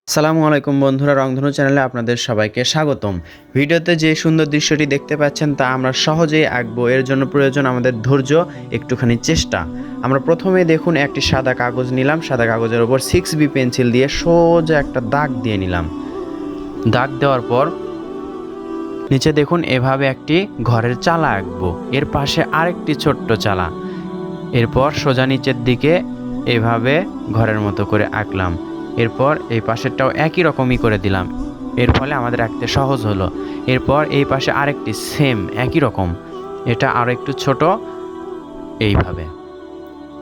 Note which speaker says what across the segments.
Speaker 1: আসসালামু আলাইকুম বন্ধুরা, রংধনু চ্যানেলে আপনাদের সবাইকে স্বাগতম। ভিডিওতে যে সুন্দর দৃশ্যটি দেখতে পাচ্ছেন তা আমরা সহজেই আঁকবো। এর জন্য প্রয়োজন আমাদের ধৈর্য, একটুখানি চেষ্টা। আমরা প্রথমে দেখুন একটি সাদা কাগজ নিলাম, সাদা কাগজের উপর 6B পেন্সিল দিয়ে সোজা একটা দাগ দিয়ে নিলাম। দাগ দেওয়ার পর নিচে দেখুন এভাবে একটি ঘরের চালা আঁকবো, এর পাশে আরেকটি ছোট্ট চালা, এরপর সোজা নিচের দিকে এভাবে ঘরের মতো করে আঁকলাম। এরপর এই পাশেরটাও একই রকমই করে দিলাম, এর ফলে আমাদের আঁকতে সহজ হলো। এরপর এই পাশে আরেকটি সেম একই রকম, এটা আরও একটু ছোট, এইভাবে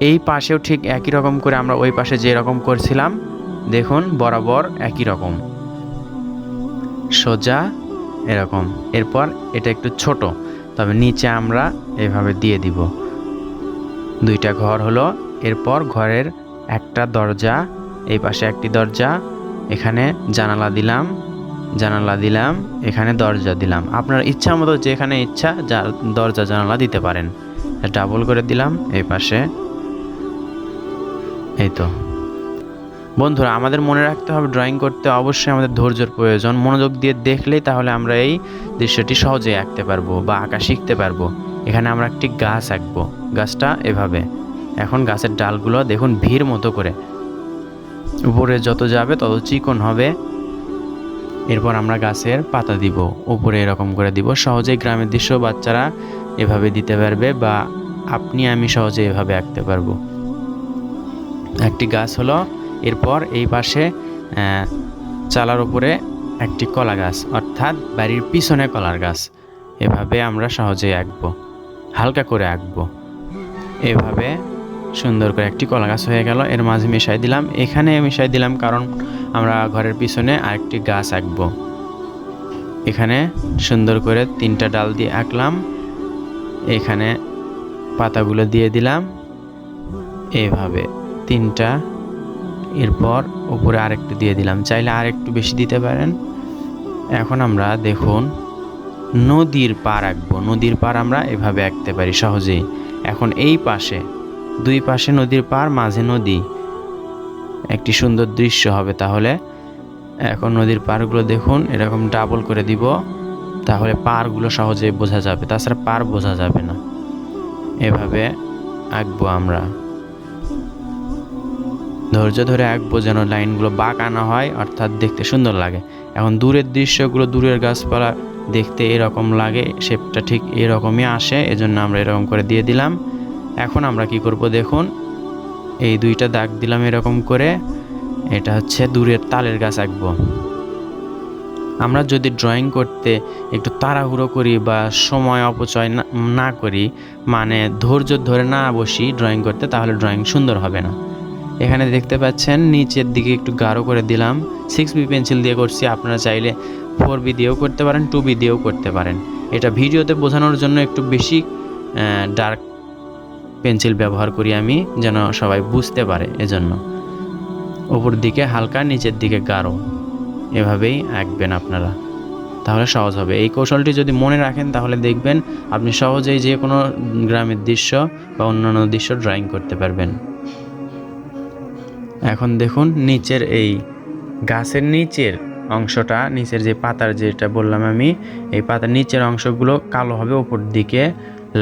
Speaker 1: এই পাশেও ঠিক একই রকম করে আমরা ওই পাশে যে রকম করছিলাম দেখুন বরাবর একই রকম সোজা এরকম। এরপর এটা একটু ছোট, তবে নিচে আমরা এভাবে দিয়ে দিব। দুইটা ঘর হলো, এরপর ঘরের একটা দরজা, এই পাশে একটি দরজা, এখানে জানালা দিলাম, জানালা দিলাম, এখানে দরজা দিলাম। আপনার ইচ্ছা মতো যেখানে ইচ্ছা দরজা জানালা দিতে পারেন। ডাবল করে দিলাম এই পাশে। এই তো বন্ধুরা, আমাদের মনে রাখতে হবে ড্রয়িং করতে অবশ্যই আমাদের ধৈর্যের প্রয়োজন। মনোযোগ দিয়ে দেখলেই তাহলে আমরা এই দৃশ্যটি সহজেই আঁকতে পারবো বা আঁকা শিখতে পারবো। এখানে আমরা একটি গাছ আঁকবো, গাছটা এভাবে। এখন গাছের ডালগুলো দেখুন ভিড় মতো করে, উপরে যত যাবে তত চিকন হবে। এরপর আমরা গাছের পাতা দিব, উপরে এরকম করে দিব। সহজেই গ্রামের দৃশ্য বাচ্চারা এভাবে দিতে পারবে বা আপনি আমি সহজে এভাবে আঁকতে পারবো। একটি গাছ হলো, এরপর এই পাশে চালার উপরে একটি কলা গাছ, অর্থাৎ বাড়ির পিছনে কলার গাছ। এভাবে আমরা সহজেই আঁকবো, হালকা করে আঁকবো। এভাবে সুন্দর করে একটি কলা গাছ হয়ে গেল। এর মাঝে মিশাই দিলাম, এখানে মিশাই দিলাম কারণ আমরা ঘরের পিছনে আরেকটি গাছ আঁকবো। এখানে সুন্দর করে 3টা ডাল দিয়ে আঁকলাম, এখানে পাতাগুলো দিয়ে দিলাম এভাবে 3টা। এরপর উপরে আরেকটু দিয়ে দিলাম, চাইলে আরেকটু বেশি দিতে পারেন। এখন আমরা দেখুন নদীর পাড় আঁকবো। নদীর পাড় আমরা এভাবে আঁকতে পারি সহজেই। এখন এই পাশে দুই পাশে নদীর পাড়, মাঝে নদী, একটি সুন্দর দৃশ্য হবে তাহলে। এখন নদীর পাড়গুলো দেখুন এরকম ডাবল করে দিব, তাহলে পাড়গুলো সহজেই বোঝা যাবে, তাছাড়া পাড় বোঝা যাবে না। এভাবে আঁকবো আমরা, ধৈর্য ধরে আঁকবো যেন লাইনগুলো বাঁকা না হয়, অর্থাৎ দেখতে সুন্দর লাগে। এখন দূরের দৃশ্যগুলো, দূরের গাছপালা দেখতে এরকম লাগে, শেপটা ঠিক এরকমই আসে, এজন্য আমরা এরকম করে দিয়ে দিলাম। এখন আমরা কি করব দেখুন, এই 2টা দাগ দিলাম এরকম করে। এটা হচ্ছে দূরের তালের গাছ আঁকবো। আমরা যদি ড্রয়িং করতে একটু তাড়াহুড়ো করি বা সময় অপচয় না করি, মানে ধৈর্য ধরে না বসি ড্রয়িং করতে, তাহলে ড্রয়িং সুন্দর হবে না। এখানে দেখতে পাচ্ছেন নিচের দিকে একটু গাঢ় করে দিলাম, 6B পেন্সিল দিয়ে করছি। আপনারা চাইলে 4B দিয়েও করতে পারেন, 2B দিয়েও করতে পারেন। এটা ভিডিওতে বোঝানোর জন্য একটু বেশি ডার্ক পেন্সিল ব্যবহার করি আমি, যেন সবাই বুঝতে পারে, এজন্য উপর দিকে হালকা, নিচের দিকে গাঢ়। এভাবেই আঁকবেন আপনারা, তাহলে সহজ হবে। এই কৌশলটি যদি মনে রাখেন তাহলে দেখবেন আপনি সহজেই যে কোনো গ্রামের দৃশ্য বা অন্যান্য দৃশ্য ড্রয়িং করতে পারবেন। এখন দেখুন নিচের এই গাছের নিচের অংশটা, নিচের যে পাতার যেটা বললাম আমি, এই পাতার নিচের অংশগুলো কালো হবে, উপর দিকে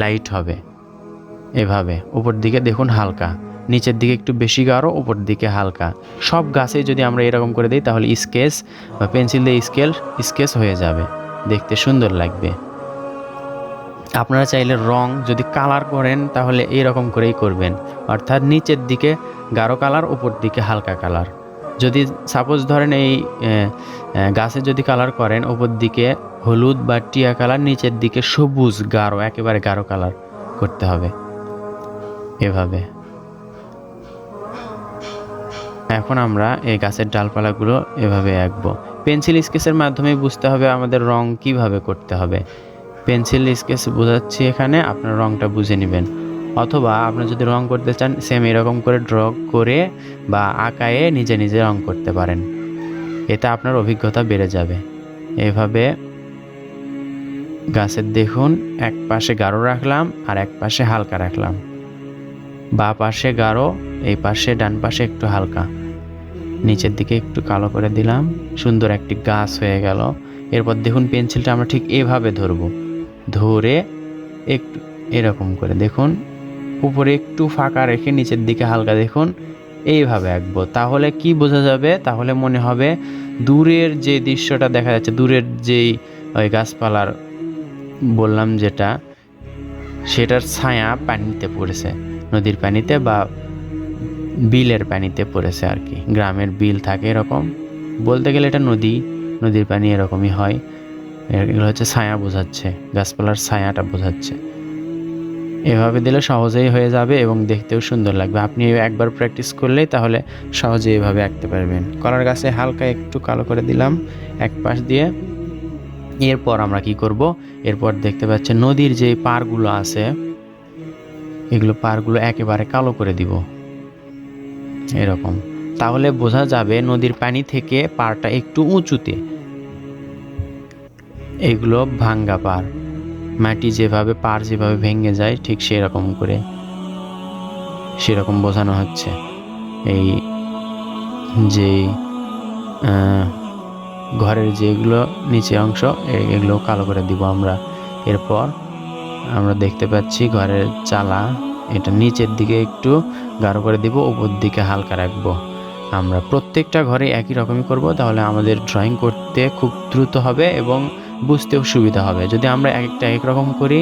Speaker 1: লাইট হবে। এভাবে উপর দিকে দেখুন হালকা, নিচের দিকে একটু বেশি গাঢ়, উপর দিকে হালকা। সব গাছে যদি আমরা এরকম করে দিই তাহলে স্কেচ বা পেন্সিল দিয়ে স্কেচ হয়ে যাবে, দেখতে সুন্দর লাগবে। আপনারা চাইলে রং যদি কালার করেন তাহলে এরকম করেই করবেন, অর্থাৎ নিচের দিকে গাঢ় কালার, উপর দিকে হালকা কালার। যদি সাপোজ ধরেন এই গাছে যদি কালার করেন, উপর দিকে হলুদ বা টিয়া কালার, নিচের দিকে সবুজ গাঢ়, একেবারে গাঢ় কালার করতে হবে এভাবে। এখন আমরা এই গাছের ডালপালাগুলো এভাবে আঁকবো। পেন্সিল স্কেচের মাধ্যমে বুঝতে হবে আমাদের রং কিভাবে করতে হবে। পেন্সিল স্কেচ বোঝাচ্ছি এখানে, আপনার রংটা বুঝে নেবেন। অথবা আপনি যদি রং করতে চান সেম এরকম করে ড্র করে বা আঁকায়ে নিজে নিজে রং করতে পারেন, এতে আপনার অভিজ্ঞতা বেড়ে যাবে। এভাবে গাছের দেখুন এক পাশে গাঢ় রাখলাম আর এক পাশে হালকা রাখলাম, বা পাশে গাঢ়, এই পাশে ডান পাশে একটু হালকা। নিচের দিকে একটু কালো করে দিলাম, সুন্দর একটি গাছ হয়ে গেল। এরপর দেখুন পেন্সিলটা আমরা ঠিক এভাবে ধরবো, ধরে একটু এরকম করে দেখুন উপরে একটু ফাঁকা রেখে নিচের দিকে হালকা দেখুন এইভাবে আঁকবো। তাহলে কি বোঝা যাবে, তাহলে মনে হবে দূরের যে দৃশ্যটা দেখা যাচ্ছে, দূরের যেই ওই গাছপালার বললাম যেটা, সেটার ছায়া পানিতে পড়েছে, নদীর পানিতে বা বিলের পানিতে পড়েছে আর কি। গ্রামের বিল থাকে এরকম, বলতে গেলে এটা নদী, নদীর পানি এরকমই হয়। এগুলো হচ্ছে ছায়া বোঝাচ্ছে, গাছপালার ছায়াটা বোঝাচ্ছে। এভাবে দিলে সহজেই হয়ে যাবে এবং দেখতেও সুন্দর লাগবে। আপনি একবার প্র্যাকটিস করলেই তাহলে সহজেই এভাবে আঁকতে পারবেন। কলার গাছে হালকা একটু কালো করে দিলাম এক পাশ দিয়ে। এরপর আমরা কি করব, এরপর দেখতে পাচ্ছেন নদীর যে পাড়গুলো আছে, এগুলো পাড়গুলো একেবারে কালো করে দিব এরকম। তাহলে বোঝা যাবে নদীর পানি থেকে পাড়টা একটু উঁচুতে। এগুলো ভাঙ্গা পাড়, মাটি যেভাবে পাড় যেভাবে ভেঙে যায় ঠিক সেরকম করে, সেরকম বোঝানো হচ্ছে। এই যে ঘরের যেগুলো নিচে অংশ এগুলো কালো করে দিব আমরা। এরপর আমরা দেখতে পাচ্ছি ঘরের চালা, এটা নিচের দিকে একটু গাঢ় করে দিব, উপর দিকে হালকা রাখবো। আমরা প্রত্যেকটা ঘরে একই রকমই করব, তাহলে আমাদের ড্রয়িং করতে খুব দ্রুত হবে এবং বুঝতেও সুবিধা হবে। যদি আমরা একটা এক রকম করি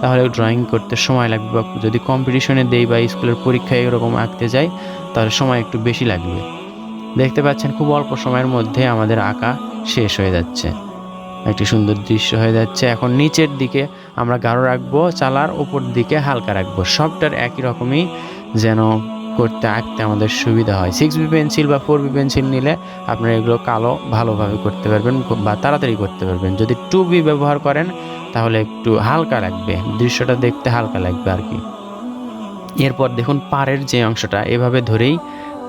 Speaker 1: তাহলে ড্রয়িং করতে সময় লাগবে, বা যদি কম্পিটিশনে দেই বা স্কুলের পরীক্ষায় এরকম আঁকতে যাই তাহলে সময় একটু বেশি লাগবে। দেখতে পাচ্ছেন খুব অল্প সময়ের মধ্যে আমাদের আঁকা শেষ হয়ে যাচ্ছে, একটি সুন্দর দৃশ্য হয়ে যাচ্ছে। এখন নিচের দিকে আমরা গাঢ় রাখবো, চালার উপর দিকে হালকা রাখবো, সবটার একই রকমই যেন করতে আঁকতে আমাদের সুবিধা হয়। 6B পেন্সিল বা 4B পেন্সিল নিলে আপনারা এগুলো কালো ভালোভাবে করতে পারবেন বা তাড়াতাড়ি করতে পারবেন। যদি 2B ব্যবহার করেন তাহলে একটু হালকা লাগবে, দৃশ্যটা দেখতে হালকা লাগবে আর কি। এরপর দেখুন পাড়ের যে অংশটা এভাবে ধরেই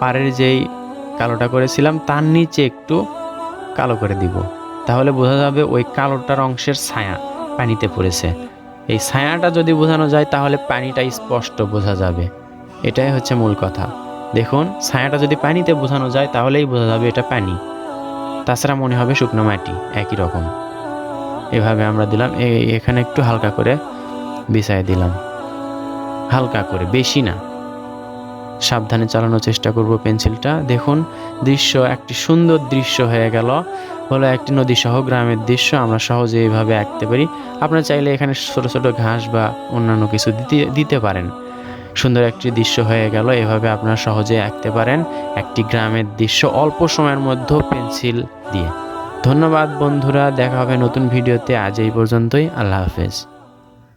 Speaker 1: পাড়ের যেই কালোটা করেছিলাম তার নিচে একটু কালো করে দিব, তাহলে বোঝা যাবে ওই কালোটার অংশের ছায়া পানিতে পড়েছে। এই ছায়াটা যদি বোঝানো যায় তাহলে পানিটা স্পষ্ট বোঝা যাবে, এটাই হচ্ছে মূল কথা। দেখুন ছায়াটা যদি পানিতে বোঝানো যায় তাহলেই বোঝা যাবে এটা পানি, তাছাড়া মনে হবে শুকনো মাটি একই রকম। এভাবে আমরা দিলাম, এখানে একটু হালকা করে বিছায় দিলাম, হালকা করে, বেশি না, সাবধানে চালানোর চেষ্টা করব পেন্সিলটা। দেখুন দৃশ্য একটি সুন্দর দৃশ্য হয়ে গেল, হলো একটি নদী সহ গ্রামের দৃশ্য। আমরা সহজে এইভাবে আঁকতে পারি। আপনারা চাইলে এখানে ছোট ছোট ঘাস বা অন্যান্য কিছু দিতে পারেন। সুন্দর একটি দৃশ্য হয়ে গেল, এভাবে আপনারা সহজে আঁকতে পারেন একটি গ্রামের দৃশ্য অল্প সময়ের মধ্যে পেন্সিল দিয়ে। ধন্যবাদ বন্ধুরা, দেখা হবে নতুন ভিডিওতে। আজ এই পর্যন্তই, আল্লাহ হাফেজ।